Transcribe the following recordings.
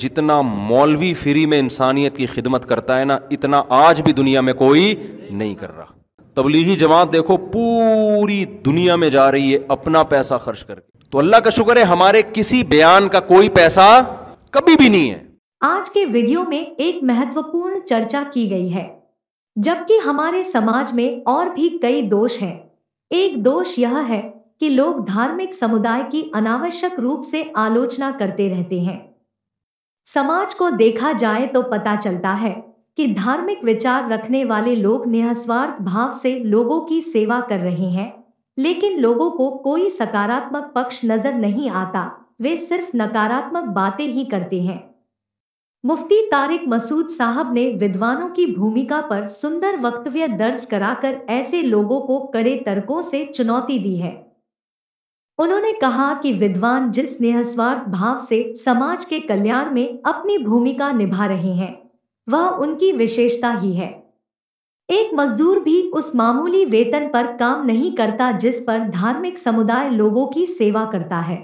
جتنا مولوی فری میں انسانیت کی خدمت کرتا ہے نا، اتنا آج بھی دنیا میں کوئی نہیں کر رہا۔ تبلیغی جماعت دیکھو پوری دنیا میں جا رہی ہے اپنا پیسہ خرچ کر کے، تو اللہ کا شکر ہے ہمارے کسی بیان کا کوئی پیسہ کبھی بھی نہیں ہے۔ آج کے ویڈیو میں ایک مہتوپورن چرچا کی گئی ہے، جبکہ ہمارے سماج میں اور بھی کئی دوش ہیں۔ ایک دوش یہ ہے کہ لوگ دھارمک سمودائے کی اناوشک روپ سے آلوچنا کرتے رہتے ہیں۔ سماج کو دیکھا جائے تو پتہ چلتا ہے کہ دھارمک وچار رکھنے والے لوگ نہسوارتھ بھاو سے لوگوں کی سیوا کر رہے ہیں، لیکن لوگوں کو کوئی سکاراتمک پکش نظر نہیں آتا، وہ صرف نکاراتمک باتیں ہی کرتے ہیں۔ مفتی طارق مسعود صاحب نے ودوانوں کی بھومکا پر سندر وکتویہ درج کرا کر ایسے لوگوں کو کڑے ترکوں سے چنوتی دی ہے۔ انہوں نے کہا کہ ودوان جس نہسوارتھ بھاو سے سماج کے کلیان میں اپنی بھومکا نبھا رہے ہیں، وہ ان کی وشیشتا ہی ہے۔ ایک مزدور بھی اس معمولی ویتن پر کام نہیں کرتا جس پر دھارمک سمودائے لوگوں کی سیوا کرتا ہے۔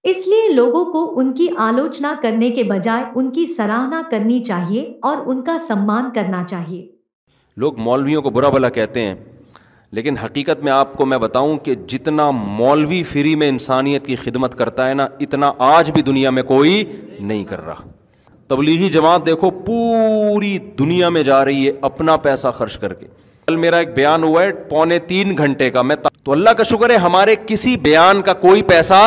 اس لیے لوگوں کو ان کی آلوچنا کرنے کے بجائے ان کی سراہنا کرنی چاہیے اور ان کا سمان کرنا چاہیے۔ لوگ مولویوں کو برا بھلا کہتے ہیں، لیکن حقیقت میں آپ کو میں بتاؤں کہ جتنا مولوی فری میں انسانیت کی خدمت کرتا ہے نا، اتنا آج بھی دنیا میں کوئی نہیں کر رہا۔ تبلیغی جماعت دیکھو پوری دنیا میں جا رہی ہے اپنا پیسہ خرچ کر کے۔ کل میرا ایک بیان ہوا ہے 2.25 گھنٹے کا، تو اللہ کا شکر ہے ہمارے کسی بیان کا کوئی پیسہ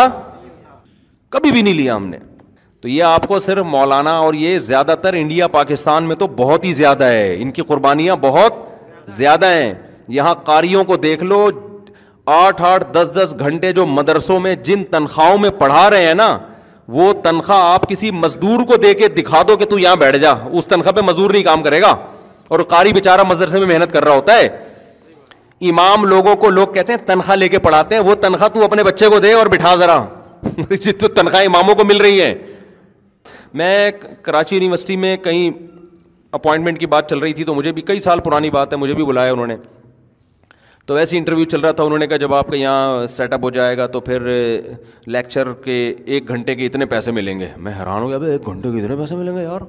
کبھی بھی نہیں لیا ہم نے۔ تو یہ آپ کو صرف مولانا اور یہ زیادہ تر انڈیا پاکستان میں تو بہت ہی زیادہ ہے، ان کی قربانیاں بہت زیادہ ہیں۔ یہاں قاریوں کو دیکھ لو، 8-8 10-10 گھنٹے جو مدرسوں میں جن تنخواہوں میں پڑھا رہے ہیں نا، وہ تنخواہ آپ کسی مزدور کو دے کے دکھا دو کہ تو یہاں بیٹھ جا، اس تنخواہ پہ مزدور نہیں کام کرے گا، اور قاری بیچارہ مدرسے میں محنت کر رہا ہوتا ہے۔ امام لوگوں کو لوگ کہتے ہیں تنخواہ لے کے پڑھاتے ہیں، وہ تنخواہ تو اپنے بچے کو دے اور بٹھا ذرا تو تنخواہ اماموں کو مل رہی ہے۔ میں کراچی یونیورسٹی میں کہیں اپوائنٹمنٹ کی بات چل رہی تھی، تو مجھے بھی کئی سال پرانی بات ہے، مجھے بھی بلایا انہوں نے، تو ایسے انٹرویو چل رہا تھا۔ انہوں نے کہا جب آپ کا یہاں سیٹ اپ ہو جائے گا تو پھر لیکچر کے 1 گھنٹے کے اتنے پیسے ملیں گے۔ میں حیران ہو گیا، ابے 1 گھنٹے کے اتنے پیسے ملیں گے یار،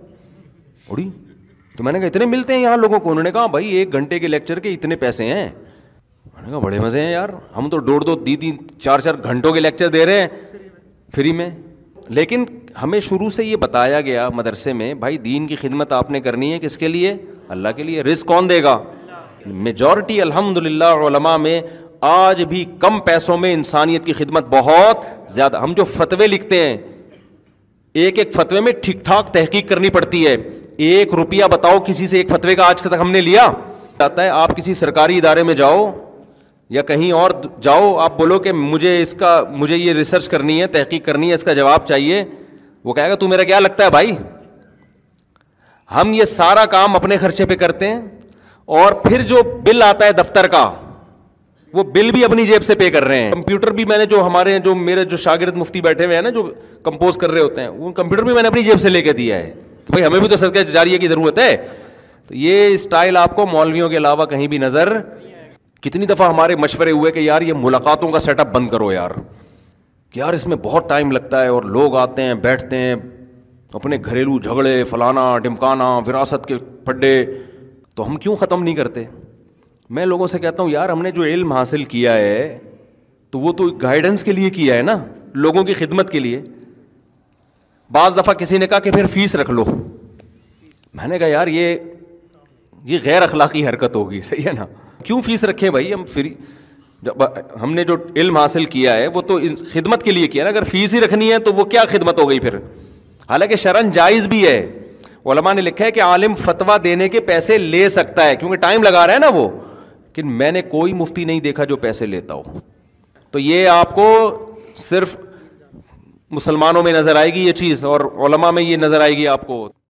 بڑی۔ تو میں نے کہا اتنے ملتے ہیں یہاں لوگوں کو؟ انہوں نے کہا بھائی 1 گھنٹے کے لیکچر کے اتنے پیسے ہیں۔ میں نے کہا بڑے مزے ہیں یار، ہم تو 2-2 4 گھنٹوں کے لیکچر دے رہے ہیں فری میں۔ لیکن ہمیں شروع سے یہ بتایا گیا مدرسے میں، بھائی دین کی خدمت آپ نے کرنی ہے، کس کے لیے؟ اللہ کے لیے۔ رزق کون دے گا؟ میجورٹی الحمدللہ علماء میں آج بھی کم پیسوں میں انسانیت کی خدمت بہت زیادہ۔ ہم جو فتوے لکھتے ہیں، ایک فتوے میں ٹھیک ٹھاک تحقیق کرنی پڑتی ہے۔ 1 روپیہ بتاؤ کسی سے ایک فتوے کا آج تک ہم نے لیا؟ آتا ہے آپ کسی سرکاری ادارے میں جاؤ یا کہیں اور جاؤ، آپ بولو کہ مجھے یہ ریسرچ کرنی ہے، تحقیق کرنی ہے، اس کا جواب چاہیے، وہ کہے گا تو میرا کیا لگتا ہے بھائی؟ ہم یہ سارا کام اپنے خرچے پہ کرتے ہیں، اور پھر جو بل آتا ہے دفتر کا، وہ بل بھی اپنی جیب سے پے کر رہے ہیں۔ کمپیوٹر بھی میں نے جو میرے شاگرد مفتی بیٹھے ہوئے ہیں نا، جو کمپوز کر رہے ہوتے ہیں، وہ کمپیوٹر بھی میں نے اپنی جیب سے لے کے دیا ہے کہ بھائی ہمیں بھی تو صدقہ جاریہ کی ضرورت ہے۔ تو یہ اسٹائل آپ کو مولویوں کے علاوہ کہیں بھی نظر۔ کتنی دفعہ ہمارے مشورے ہوئے کہ یار یہ ملاقاتوں کا سیٹ اپ بند کرو یار، کہ یار اس میں بہت ٹائم لگتا ہے، اور لوگ آتے ہیں بیٹھتے ہیں اپنے گھریلو جھگڑے فلانا ڈمکانا وراثت کے پڈے، تو ہم کیوں ختم نہیں کرتے؟ میں لوگوں سے کہتا ہوں یار ہم نے جو علم حاصل کیا ہے تو وہ تو گائیڈنس کے لیے کیا ہے نا، لوگوں کی خدمت کے لیے۔ بعض دفعہ کسی نے کہا کہ پھر فیس رکھ لو، میں نے کہا یار یہ غیر اخلاقی حرکت ہوگی، صحیح ہے نا؟ کیوں فیس رکھیں بھائی؟ ہم فری، ہم نے جو علم حاصل کیا ہے وہ تو خدمت کے لیے کیا نا، اگر فیس ہی رکھنی ہے تو وہ کیا خدمت ہو گئی پھر؟ حالانکہ شرعاً جائز بھی ہے، علماء نے لکھا ہے کہ عالم فتویٰ دینے کے پیسے لے سکتا ہے کیونکہ ٹائم لگا رہا ہے نا وہ، لیکن میں نے کوئی مفتی نہیں دیکھا جو پیسے لیتا ہو۔ تو یہ آپ کو صرف مسلمانوں میں نظر آئے گی یہ چیز، اور علماء میں یہ نظر آئے گی آپ کو۔